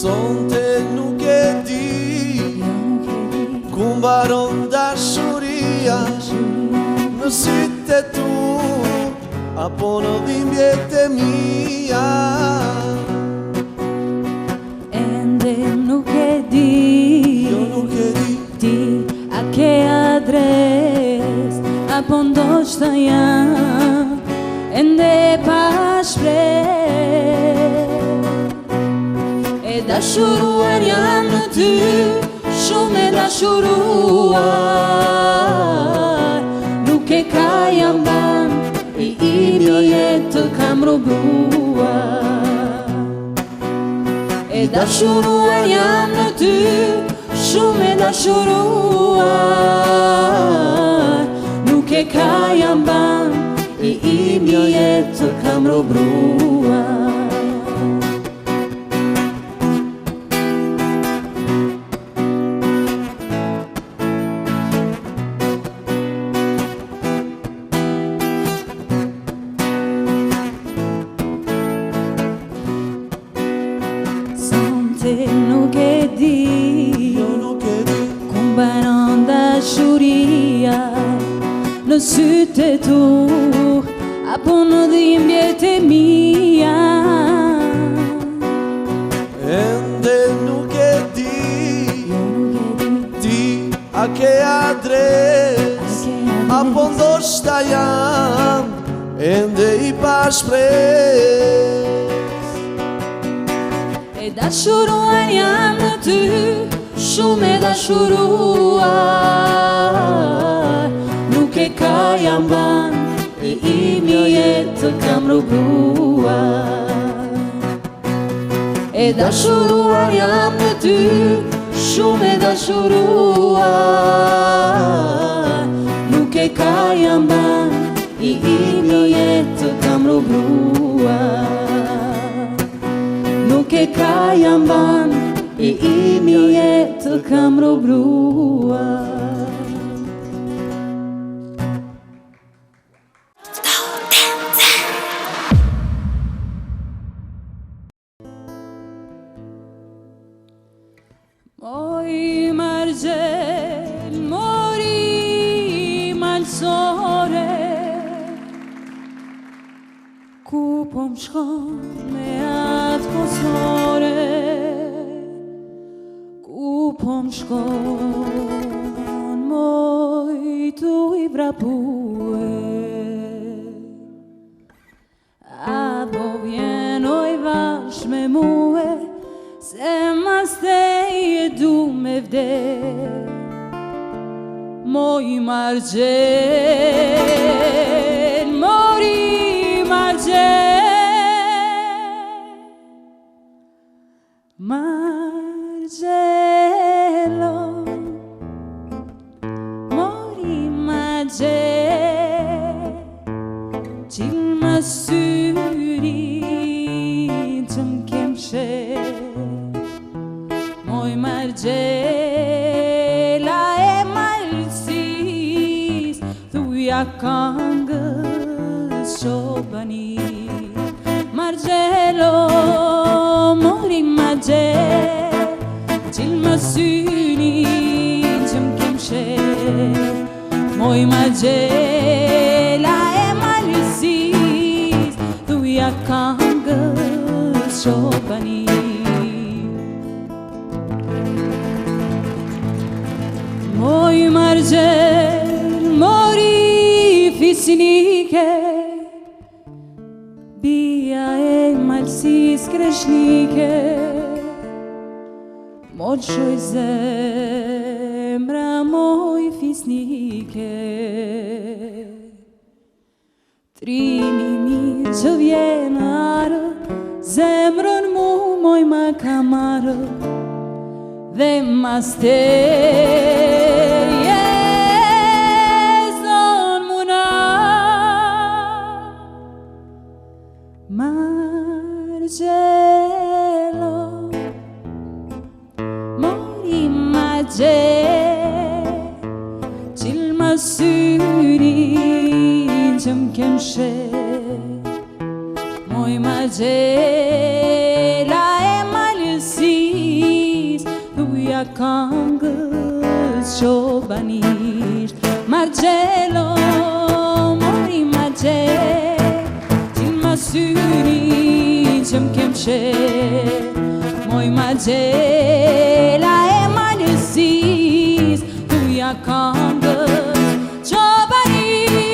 Sonte nuk e di ku mbaron dashuria, në sytë e tu apo në dhimbjet e mia. Ende nuk e di, Jo nuk e di, ti a ke adres, apo ndoshta jam ende pa shpreh. E dashuruar jam në ty, shumë e dashuruar, nuk e ka jam ban, i imi jetë të kam robruar. E dashuruar jam në ty, shumë e dashuruar, nuk e ka jam ban, i imi jetë të kam robruar. Nuk e di, jo nuk e di, ku mbaron dashuria, në sytë e tu apo në dhimbjet e mia. ende nuk e di, Jo nuk e di, ti a ke adres, apo ndoshta jam ende i pa shpresë. e dashuruar jam në ty, shumë e dashuruar, nuk e ka jam ban, i imi jetë të kam robruar. E dashuruar jam në ty, shumë e dashuruar, nuk e ka jam ban, i imi jetë të kam robruar. Nuk e ka jam ban, i imi jetë të kam robruar. Moj margjel, mori malsore, ku po m'shkon me atë kosore, ku po m'shkon moj tu i vrapue, apo vjenoj vash me mue, se mas te e du me vdek. Moj margjel, mori margjel, margjelo, mori margjel, qil më syrin që m'kem shek. Moj margjela e malsis, thuja këngës shobani. Margjelo, mori margjel, qil më syrin që m'kem shek. Moj margjela e malsis, thuja këngës shobani. Moj margjel, mori fisnike, bia e malsis kreshnike, moqoj zemra moj fisnike. Trimi mirë që vjen arë, zemrën mu moj ma kamarë, dhe mas te jezon muna. Margjelo, mori margjel, qil më syrin që m'kem shek. Moj margjela e malësi, këngës qobanisht Marcello, mori Marcello Til ma syri që m'kem qe Moj Marcella e malësis Tuja këngës qobanisht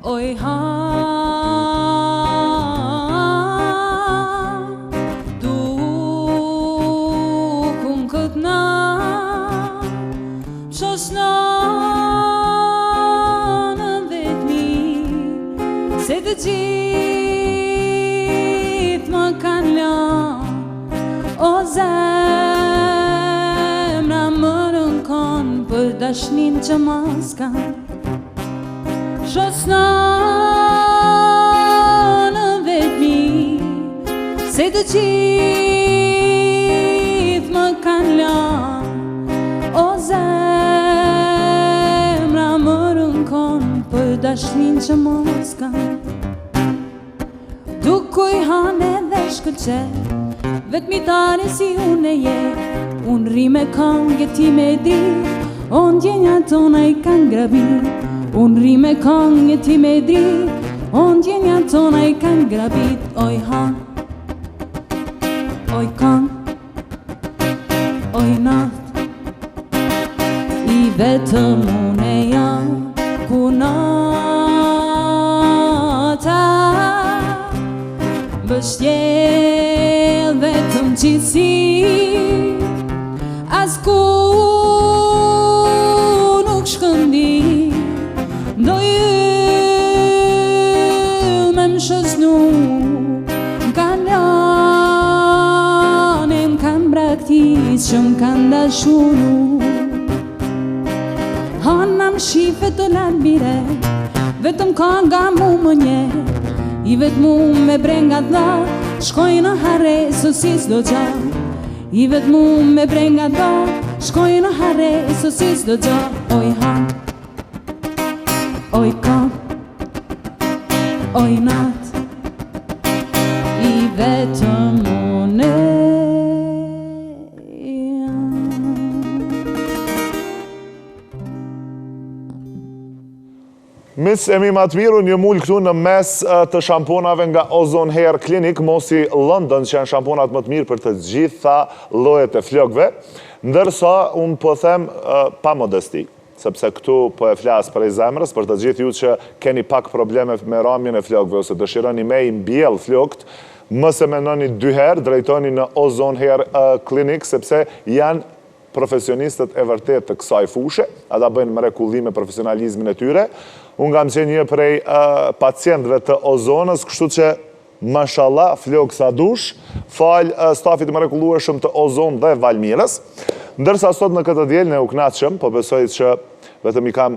Oj ha, dukun këtë na Shosna në vetëmi Se të gjithë më kanë lanë O zemra më rënkon Për dashnin që mas kanë Shosna në vetëmi Se të gjithë më kanë lanë O zemra më rënkon Për dashnin që mos kanë Dukuj hane dhe shkëlqe Vetmitare si unë e je Unë ri me këngë ti me di O ndjenja tona i kanë grabit Unë ri me këngë ti me dri O ndjenja tona i kanë grabit Oj ha Oj këngë Oj natë I vetëm unë e jam Ku nata Bështjel vetëm qisi As ku nuk shkëndi Do ju me më shëznu M'kan lane, m'kan braktis Që m'kan dashunu Hana më shife të lanë bire Vetëm ka nga mu më nje I vetë mu me brenga dha Shkoj në hare, sosis do gja I vetë mu me brenga dha Shkoj në hare, sosis do gja Oj ha Oj këngë, oj natë I vetëm unë e jam Miss Emi Matmiru, një mull këtu në mes të shamponave nga Ozone Hair Clinic, mosi London, që janë shamponat më të mirë për të gjitha llojet e flokëve, ndërsa unë po them pa modesti, sepse këtu po e flas për zemrës, për të gjithë ju që keni pak probleme me ramjen e flokëve ose dëshironi me i mbjell flokët, mos e mendoni dy herë, drejtoni në Ozone Hair Clinic sepse janë profesionistët e vërtet të kësaj fushë, ata bëjnë mrekulli me profesionalizmin e tyre. Unë kam qenë një prej pacientëve të Ozonës, kështu që mashallah, flokë sa dush, falë stafit mrekullueshëm të Ozon dhe Valmirës. Ndërsa sot në këtë diel ne u kënaqëm, po besoj që vetëm i kam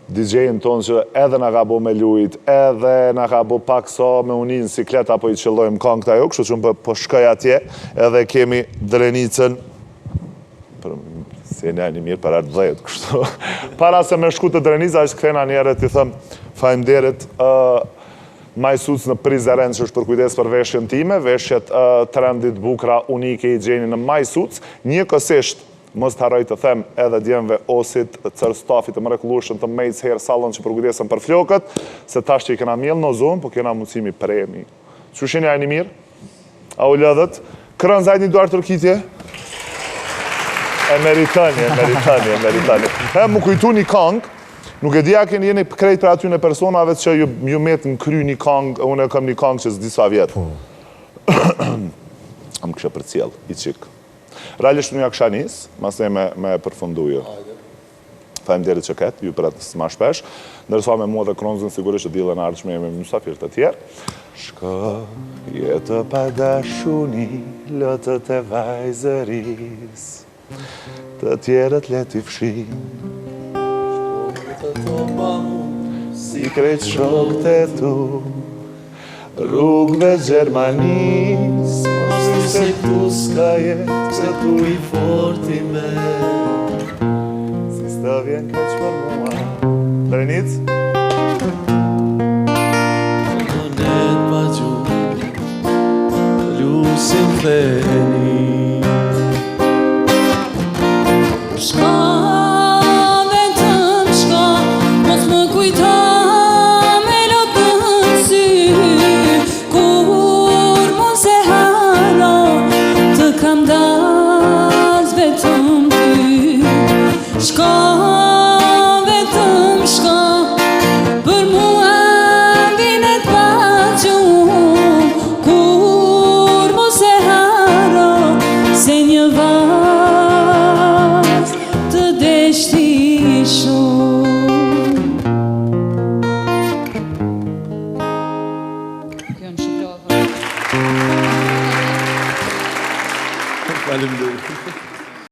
DJ-in tonë që edhe na ka bo me lujt, edhe na ka bo pak sa me unin siklet apo i qëllojmë këngët ajo, kështu që unë po shkoj atje, edhe kemi drenicën si e një mirë para 10, kështu. Para se me shku të drenica, është këthena njerët i thëmë, faleminderit majsuc në prizeren që është për kujdes për veshjen time, veshjet trendit bukra unike i gjeni në majsuc, një kësisht, mos të harroj të them edhe djemve osit, cër stafit të mrekullueshëm të Maid's Hair Salon që përkujdesën për flokët, se tash që i kena mjell në zonë, po kena mundësimi premi. Qushin ja e një mirë? A u lëdhët? Kërën zajt një duar tërkitje? E meritani. Më kujtu një këngë, nuk e dija keni jeni krejt për aty në personave që ju metë në kry një këngë, unë e kam një këngë që s'disa vjetë. Am kësha për cjell, i qikë. Realisht unë ja kësha njës, mas ne me përfundu ju. Faleminderit që ketë, ju për atë ma shpesh, ndërsa me mua dhe Kronzën sigurisht që dilën ardhshme me mysafir të tjerë. Shko jetë pa dashuni, lotët e vajzëris, të tjerët leti fshin. Si krejt shok të tu, rrugëve Gjermanis, Mos ty se tu s'ka jetë, se tu i forti me. si s'të vjen kaq për mua. Drenit? Donet pa gjumë, lusin theni. Shka, vetëm shka, mos më kujta me lotën sy, kur mos e haro, të kam daz vetëm ty. Shka, vetëm shka, për mua vinet pa gjumë, kur mos e haro, se një vaz të deshti shumë. Kjo në shumë Faleminderit.